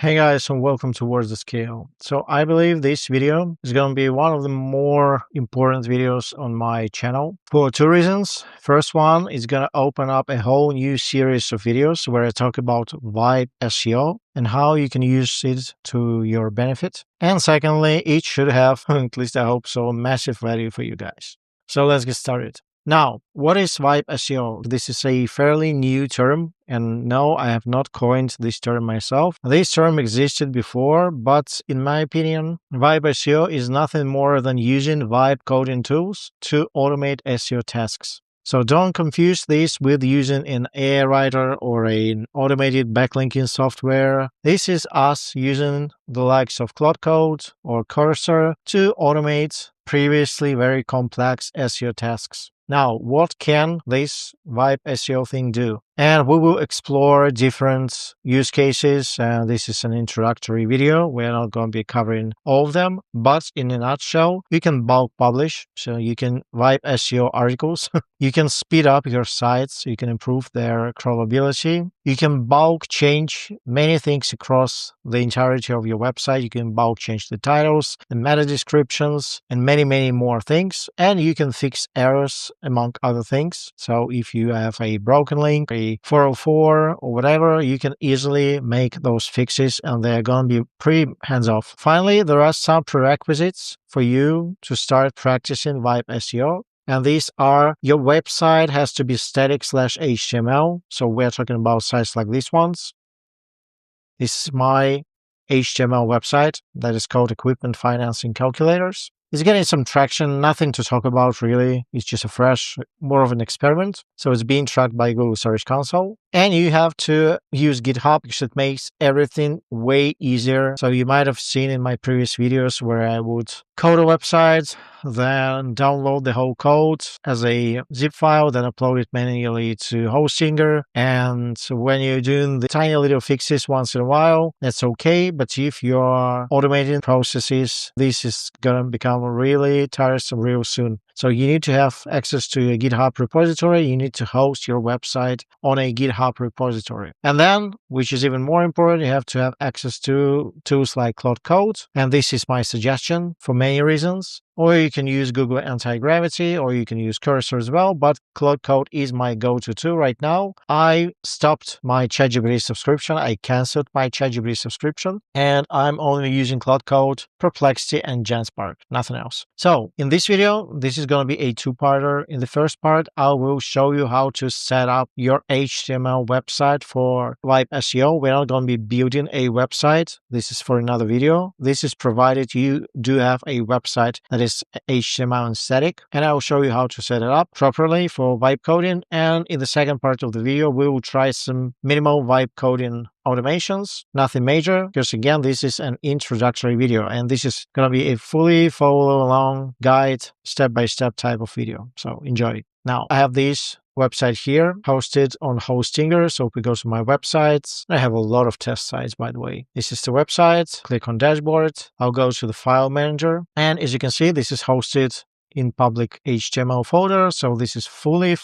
Hey guys, and welcome to WordsAtScale. So I believe this video is going to be one of the more important videos on my channel for two reasons. First one is going to open up a whole new series of videos where I talk about Vibe SEO and how you can use it to your benefit. And secondly, it should have, at least I hope so, massive value for you guys. So let's get started. Now, what is Vibe SEO? This is a fairly new term, and no, I have not coined this term myself. This term existed before, but in my opinion, Vibe SEO is nothing more than using Vibe coding tools to automate SEO tasks. So don't confuse this with using an AI writer or an automated backlinking software. This is us using the likes of Cloud Code or Cursor to automate previously very complex SEO tasks. Now, what can this Vibe SEO thing do? And we will explore different use cases. This is an introductory video. We're not going to be covering all of them, but in a nutshell, you can bulk publish. So you can Vibe SEO articles. You can speed up your sites. You can improve their crawlability. You can bulk change many things across the entirety of your website. You can bulk change the titles, the meta descriptions, and many, many more things. And you can fix errors, among other things. So if you have a broken link, a 404 or whatever, you can easily make those fixes and they're going to be pretty hands-off. Finally, there are some prerequisites for you to start practicing Vibe SEO. And these are your website has to be static/HTML. So we're talking about sites like these ones. This is my HTML website that is called Equipment Financing Calculators. It's getting some traction, nothing to talk about really. It's just a fresh, more of an experiment. So it's being tracked by Google Search Console. And you have to use GitHub because it makes everything way easier. So you might have seen in my previous videos where I would code a website, then download the whole code as a zip file, then upload it manually to Hostinger. And when you're doing the tiny little fixes once in a while, that's okay. But if you're automating processes, this is going to become really tiresome real soon. So you need to have access to a GitHub repository. You need to host your website on a GitHub repository. And then, which is even more important, you have to have access to tools like Cloud Code. And this is my suggestion for many reasons. Or you can use Google Anti-Gravity, or you can use Cursor as well, but Cloud Code is my go-to tool right now. I stopped my ChatGPT subscription. I canceled my ChatGPT subscription, and I'm only using Cloud Code, Perplexity, and Genspark, nothing else. So in this video, this is going to be a two-parter. In the first part, I will show you how to set up your HTML website for Vibe SEO. We're not going to be building a website. This is for another video. This is provided you do have a website that is HTML and static, and I will show you how to set it up properly for Vibe coding. And in the second part of the video, we will try some minimal Vibe coding automations, nothing major, because again, this is an introductory video, and this is going to be a fully follow along guide, step-by-step type of video. So enjoy. Now, I have this website here hosted on Hostinger. So if we go to my websites, I have a lot of test sites, by the way. This is the website. Click on dashboard. I'll go to the file manager. And as you can see, this is hosted in public HTML folder. So this is fully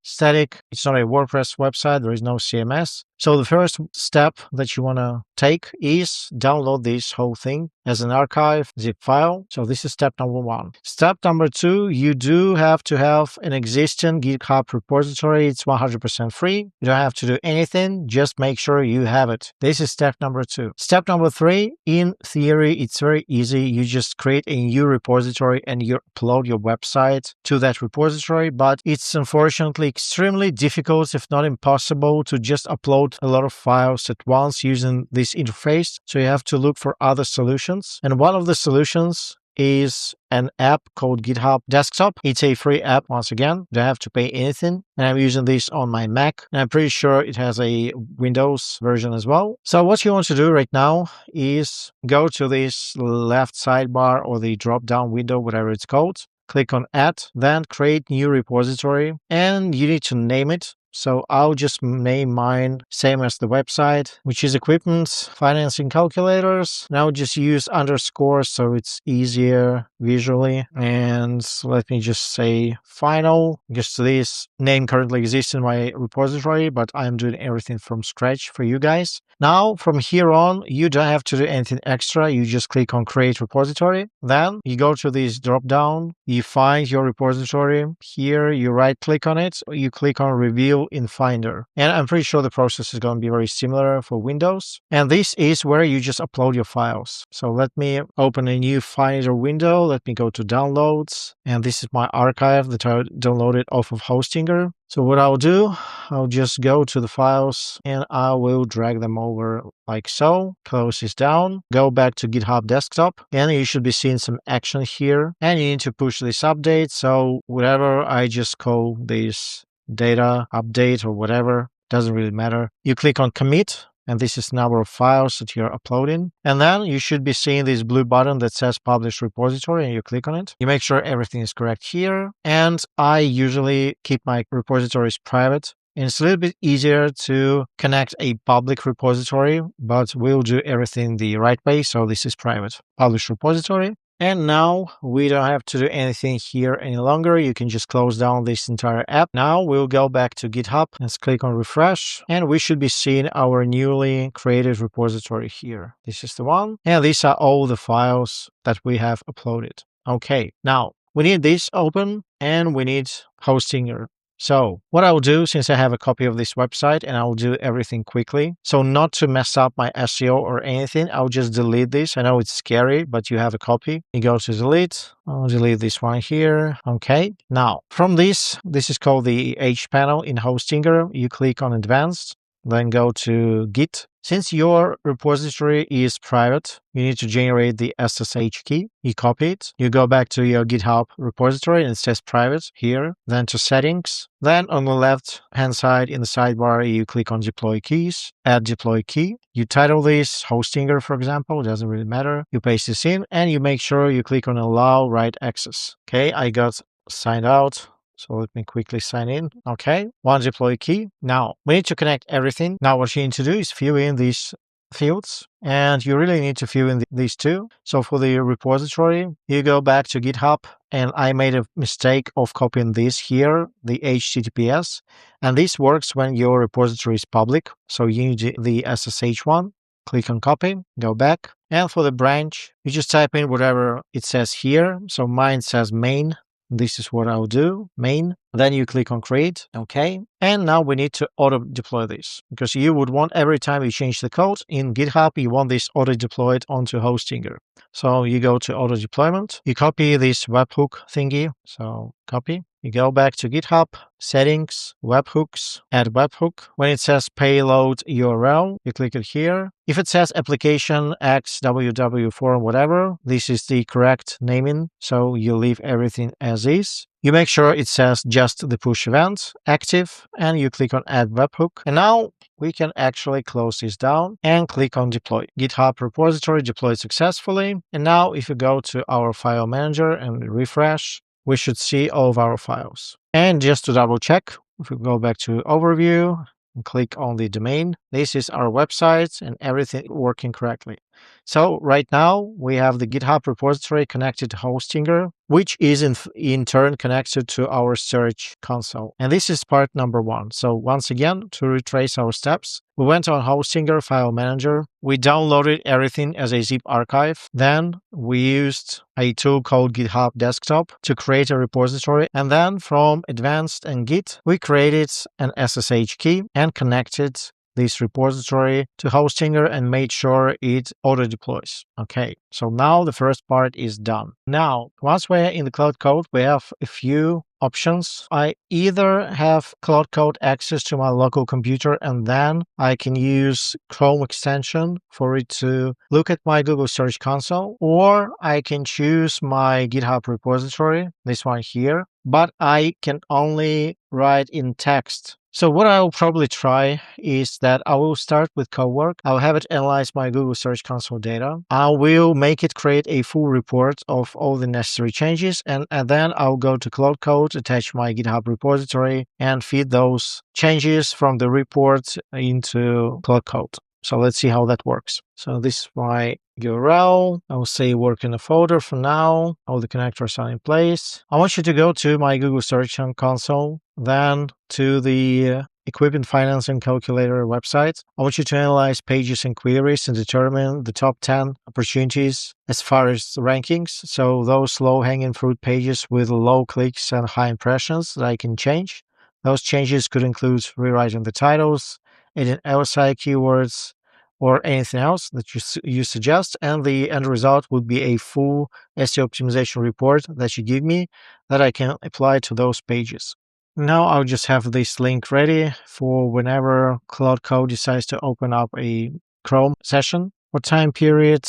static. It's not a WordPress website. There is no CMS. So the first step that you want to take is download this whole thing as an archive zip file. So this is step number one. Step number two, you do have to have an existing GitHub repository. It's 100% free. You don't have to do anything. Just make sure you have it. This is step number two. Step number three, in theory, it's very easy. You just create a new repository and you upload your website to that repository. But it's unfortunately extremely difficult, if not impossible, to just upload a lot of files at once using this interface. So you have to look for other solutions. And one of the solutions is an app called GitHub Desktop. It's a free app. Once again, you don't have to pay anything. And I'm using this on my Mac. And I'm pretty sure it has a Windows version as well. So what you want to do right now is go to this left sidebar or the drop-down window, whatever it's called. Click on Add, then create new repository. And you need to name it. So I'll just name mine same as the website, which is equipment, financing calculators. Now just use underscores so it's easier visually. And let me just say final, because this name currently exists in my repository, but I'm doing everything from scratch for you guys. Now, from here on, you don't have to do anything extra. You just click on Create Repository. Then you go to this drop down, you find your repository. Here, you right click on it, you click on Reveal in Finder. And I'm pretty sure the process is going to be very similar for Windows. And this is where you just upload your files. So let me open a new Finder window. Let me go to Downloads. And this is my archive that I downloaded off of Hostinger. So what I'll do, I'll just go to the files and I will drag them over like so, close this down, go back to GitHub desktop, and you should be seeing some action here. And you need to push this update. So whatever I just call this data update or whatever, doesn't really matter. You click on commit. And this is the number of files that you're uploading. And then you should be seeing this blue button that says Publish Repository, and you click on it. You make sure everything is correct here. And I usually keep my repositories private. And it's a little bit easier to connect a public repository, but we'll do everything the right way. So this is private. Publish repository. And now we don't have to do anything here any longer. You can just close down this entire app. Now we'll go back to GitHub. Let's click on refresh. And we should be seeing our newly created repository here. This is the one. And these are all the files that we have uploaded. Okay, now we need this open and we need Hostinger. So what I'll do, since I have a copy of this website, and I'll do everything quickly, so not to mess up my SEO or anything, I'll just delete this. I know it's scary, but you have a copy. You go to delete. I'll delete this one here. Okay. Now, from this is called the H panel in Hostinger. You click on Advanced, then go to Git. Since your repository is private, you need to generate the SSH key. You copy it. You go back to your GitHub repository and it says private here. Then to settings. Then on the left hand side in the sidebar, you click on deploy keys, add deploy key. You title this Hostinger, for example. It doesn't really matter. You paste this in and you make sure you click on allow write access. Okay, I got signed out. So let me quickly sign in. Okay, one deploy key. Now we need to connect everything. Now what you need to do is fill in these fields, and you really need to fill in these two. So for the repository, you go back to GitHub, and I made a mistake of copying this here, the HTTPS, and this works when your repository is public. So you need the SSH one. Click on copy, go back, and for the branch, you just type in whatever it says here. So mine says main. This is what I'll do, main. Then you click on create, okay. And now we need to auto deploy this because you would want every time you change the code in GitHub, you want this auto deployed onto Hostinger. So you go to auto deployment, you copy this webhook thingy. So copy, you go back to GitHub, settings, webhooks, add webhook. When it says payload URL, you click it here. If it says application X, www form, whatever, this is the correct naming. So you leave everything as is. You make sure it says just the push event active and you click on add webhook. And now we can actually close this down and click on deploy. GitHub repository deployed successfully. And now if you go to our file manager and refresh, we should see all of our files. And just to double check, if we go back to overview and click on the domain, this is our website and everything working correctly. So right now we have the GitHub repository connected to Hostinger, which is in turn connected to our search console. And this is part number one. So once again, to retrace our steps, we went on Hostinger file manager. We downloaded everything as a zip archive. Then we used a tool called GitHub Desktop to create a repository. And then from Advanced and Git, we created an SSH key and connected this repository to Hostinger and made sure it auto deploys. Okay, so now the first part is done. Now, once we're in the Cloud Code, we have a few options. I either have Cloud Code access to my local computer and then I can use Chrome extension for it to look at my Google Search Console, or I can choose my GitHub repository, this one here, but I can only write in text. So what I'll probably try is that I will start with Cowork. I'll have it analyze my Google Search Console data. I will make it create a full report of all the necessary changes, and then I'll go to Cloud Code, attach my GitHub repository, and feed those changes from the report into Cloud Code. So let's see how that works. So this is my URL. I will say work in a folder for now. All the connectors are in place. I want you to go to my Google Search Console, then to the Equipment Financing Calculator website. I want you to analyze pages and queries and determine the top 10 opportunities as far as rankings. So those low-hanging fruit pages with low clicks and high impressions that I can change. Those changes could include rewriting the titles, adding LSI keywords, or anything else that you suggest, and the end result would be a full SEO optimization report that you give me that I can apply to those pages. Now I'll just have this link ready for whenever Cloud Code decides to open up a Chrome session. What time period?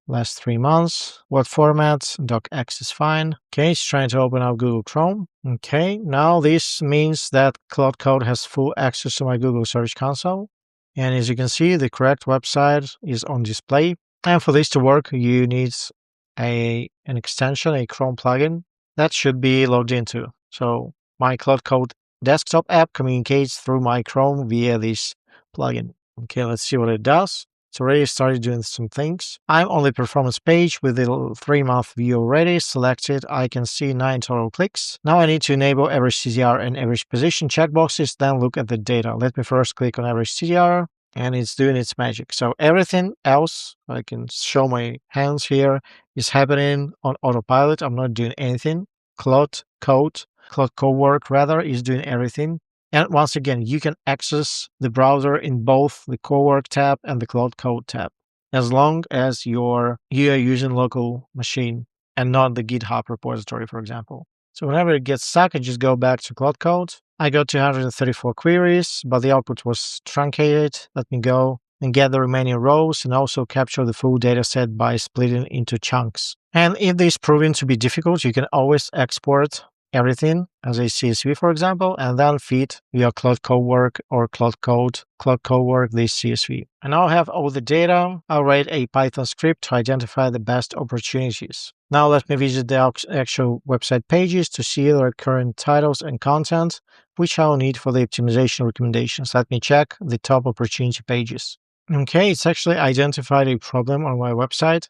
Last 3 months. What format? docx is fine. Okay, it's trying to open up Google Chrome. Okay, now this means that Cloud Code has full access to my Google Search Console. And as you can see, the correct website is on display. And for this to work, you need an extension, a Chrome plugin that should be logged into. So my Cloud Code desktop app communicates through my Chrome via this plugin. Okay, let's see what it does. It's already started doing some things. I'm on the performance page with the 3-month view already selected. I can see 9 total clicks. Now I need to enable average CTR and average position checkboxes, then look at the data. Let me first click on average CTR, and it's doing its magic. So everything else, I can show my hands here, is happening on autopilot. I'm not doing anything. Cloud Cowork rather, is doing everything. And once again, you can access the browser in both the Cowork tab and the Cloud Code tab, as long as you are using local machine and not the GitHub repository, for example. So whenever it gets stuck, I just go back to Cloud Code. I got 234 queries, but the output was truncated. Let me go and get the remaining rows and also capture the full data set by splitting into chunks. And if this is proving to be difficult, you can always export everything as a CSV, for example, and then feed via Cloud Cowork or Cloud Cowork this CSV. And now I have all the data. I'll write a Python script to identify the best opportunities. Now let me visit the actual website pages to see their current titles and content, which I'll need for the optimization recommendations. Let me check the top opportunity pages. Okay, it's actually identified a problem on my website.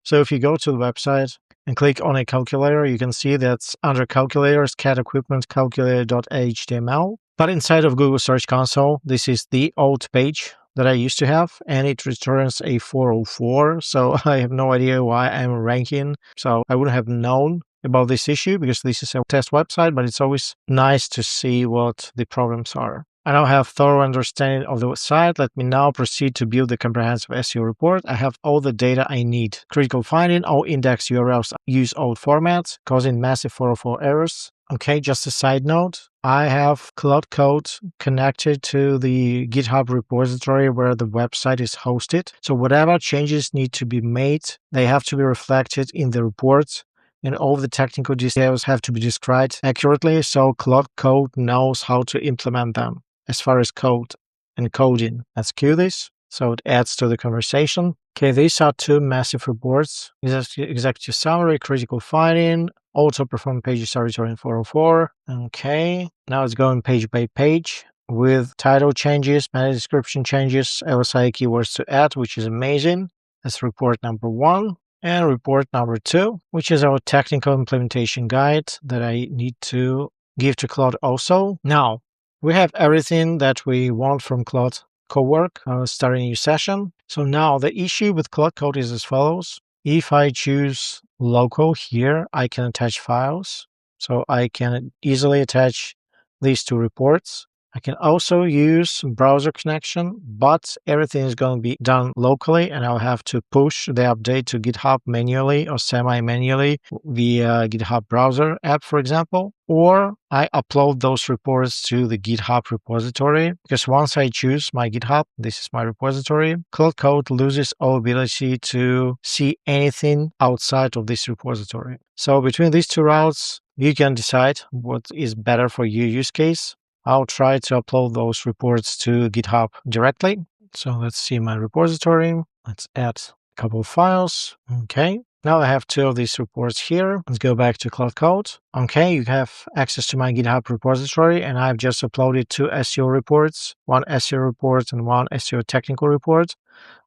So if you go to the website and click on a calculator, you can see that's under calculators, cat equipment calculator.html. But inside of Google Search Console, this is the old page that I used to have, and it returns a 404. So I have no idea why I'm ranking. So I wouldn't have known about this issue because this is a test website, but it's always nice to see what the problems are. I now have thorough understanding of the website. Let me now proceed to build the comprehensive SEO report. I have all the data I need. Critical finding, all index URLs use old formats, causing massive 404 errors. Okay, just a side note, I have Cloud Code connected to the GitHub repository where the website is hosted. So whatever changes need to be made, they have to be reflected in the report, and all the technical details have to be described accurately so Cloud Code knows how to implement them. As far as code and coding, let's queue this so it adds to the conversation. Okay, these are 2 massive reports. Executive summary, critical finding, auto perform pages are returning 404. Okay, now it's going page by page with title changes, meta description changes, LSI keywords to add, which is amazing. That's report number 1. And report number 2, which is our technical implementation guide that I need to give to Cloud also. Now, we have everything that we want from Cloud Cowork. Starting a new session. So now the issue with Cloud Code is as follows. If I choose local here, I can attach files. So I can easily attach these 2 reports. I can also use browser connection, but everything is going to be done locally, and I'll have to push the update to GitHub manually or semi-manually via GitHub browser app, for example. Or I upload those reports to the GitHub repository, because once I choose my GitHub, this is my repository, Cloud Code loses all ability to see anything outside of this repository. So between these 2 routes, you can decide what is better for your use case. I'll try to upload those reports to GitHub directly. So let's see my repository. Let's add a couple of files. Okay. Now I have 2 of these reports here. Let's go back to Cloud Code. Okay, you have access to my GitHub repository, and I've just uploaded 2 SEO reports, 1 SEO report and 1 SEO technical report.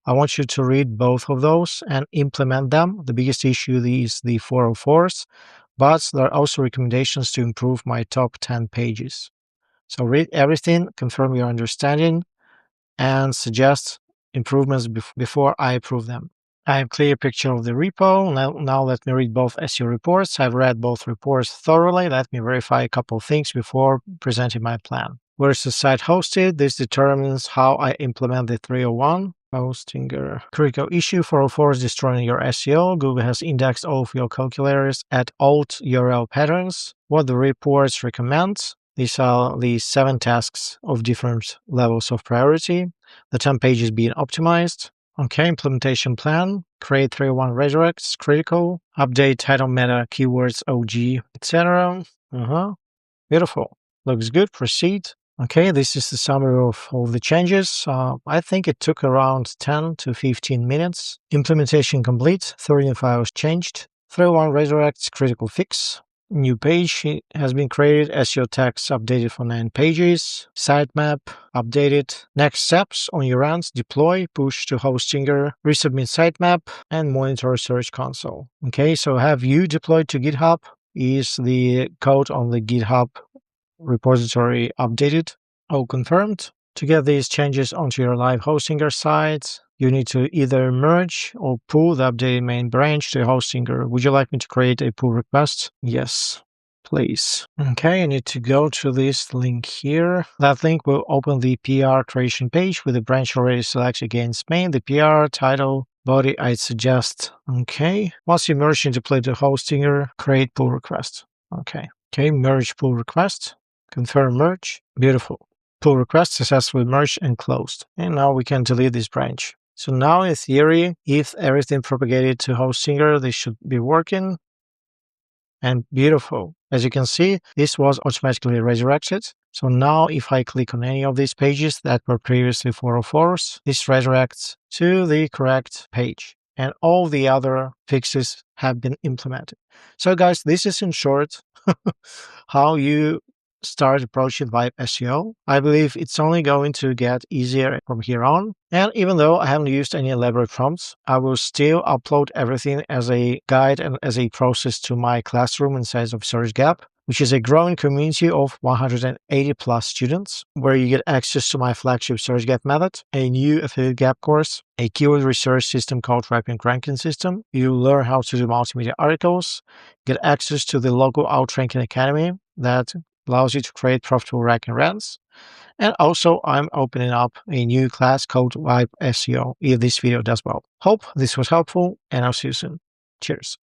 I want you to read both of those and implement them. The biggest issue is the 404s, but there are also recommendations to improve my top 10 pages. So read everything, confirm your understanding, and suggest improvements before I approve them. I have a clear picture of the repo. Now let me read both SEO reports. I've read both reports thoroughly. Let me verify a couple of things before presenting my plan. Where is the site hosted? This determines how I implement the 301. Hostinger. Critical issue 404 is destroying your SEO. Google has indexed all of your calculators at alt URL patterns. What the reports recommend. These are the 7 tasks of different levels of priority. The 10 pages being optimized. Okay, implementation plan. Create 301 redirects, critical. Update title, meta, keywords, OG, etc. Beautiful. Looks good. Proceed. Okay, this is the summary of all the changes. I think it took around 10 to 15 minutes. Implementation complete. 13 files changed. 301 redirects, critical fix. New page has been created. SEO text updated for 9 pages. Sitemap updated. Next steps on your end: deploy, push to Hostinger, resubmit sitemap, and monitor Search Console. Okay, so have you deployed to GitHub? Is the code on the GitHub repository updated? All confirmed. To get these changes onto your live Hostinger site, you need to either merge or pull the updated main branch to Hostinger. Would you like me to create a pull request? Yes, please. Okay, I need to go to this link here. That link will open the PR creation page with the branch already selected against main, the PR, title, body, I'd suggest. Okay, once you merge and deploy to Hostinger, create pull request. Okay, merge pull request. Confirm merge. Beautiful. Pull request successfully merged and closed. And now we can delete this branch. So now in theory, if everything propagated to Hostinger, this should be working. And beautiful. As you can see, this was automatically resurrected. So now if I click on any of these pages that were previously 404s, this redirects to the correct page. And all the other fixes have been implemented. So guys, this is in short how you start approaching Vibe SEO. I believe it's only going to get easier from here on. And even though I haven't used any elaborate prompts, I will still upload everything as a guide and as a process to my classroom inside of SearchGap, which is a growing community of 180 plus students, where you get access to my flagship SearchGap method, a new affiliate gap course, a keyword research system called Rapid Ranking System. You learn how to do multimedia articles, get access to the local Outranking Academy that allows you to create profitable ranking runs. And also, I'm opening up a new class called Vibe SEO if this video does well. Hope this was helpful, and I'll see you soon. Cheers.